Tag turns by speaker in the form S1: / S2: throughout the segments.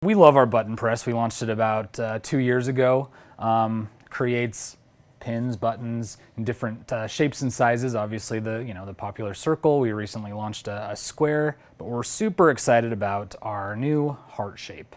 S1: We love our button press. We launched it about 2 years ago. Creates pins, buttons in different shapes and sizes. Obviously the popular circle. We recently launched a square, but we're super excited about our new heart shape.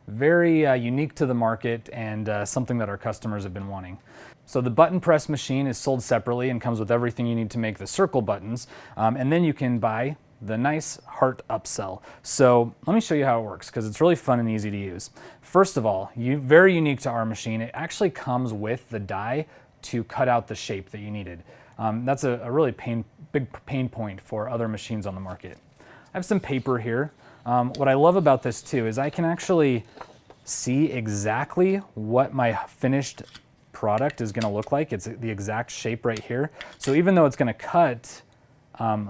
S1: Very unique to the market and something that our customers have been wanting. So the button press machine is sold separately and comes with everything you need to make the circle buttons. And then you can buy the nice heart upsell. So let me show you how it works because it's really fun and easy to use. First of all, very unique to our machine, it actually comes with the die to cut out the shape that you needed. That's a really big pain point for other machines on the market. I have some paper here. What I love about this too is I can actually see exactly what my finished product is going to look like. It's the exact shape right here. So even though it's going to cut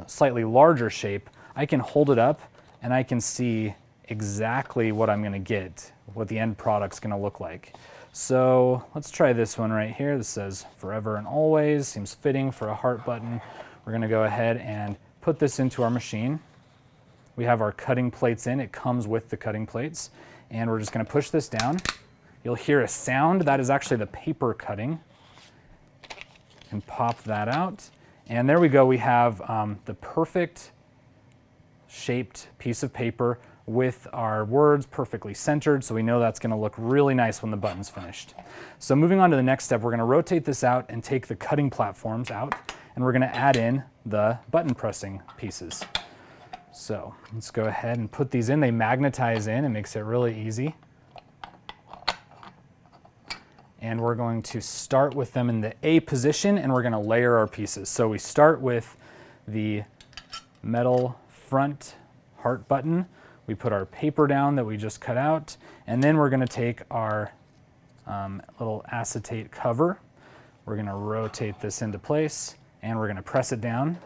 S1: slightly larger shape, I can hold it up and I can see exactly what I'm going to get, what the end product's going to look like. So let's try this one right here. This says forever and always, seems fitting for a heart button. We're going to go ahead and put this into our machine. We have our cutting plates in. It comes with the cutting plates. And we're just going to push this down. You'll hear a sound. That is actually the paper cutting. And pop that out. And there we go. We have the perfect shaped piece of paper with our words perfectly centered. So we know that's going to look really nice when the button's finished. So moving on to the next step, we're going to rotate this out and take the cutting platforms out. And we're going to add in the button pressing pieces. So let's go ahead and put these in. They magnetize in. It makes it really easy. And we're going to start with them in the A position and we're going to layer our pieces. So we start with the metal front heart button. We put our paper down that we just cut out. And then we're going to take our little acetate cover. We're going to rotate this into place and we're going to press it down.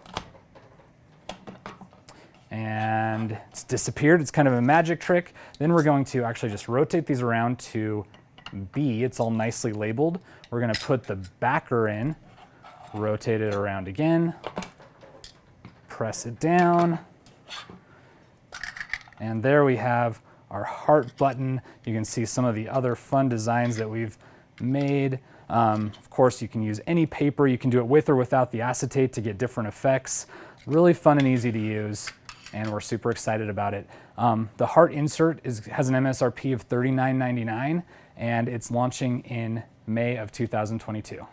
S1: And it's disappeared. It's kind of a magic trick. Then we're going to actually just rotate these around to B. It's all nicely labeled. We're going to put the backer in, rotate it around again, press it down, and there we have our heart button. You can see some of the other fun designs that we've made. Of course, you can use any paper. You can do it with or without the acetate to get different effects. Really fun and easy to use, and we're super excited about it. The heart insert has an MSRP of $39.99, and it's launching in May of 2022.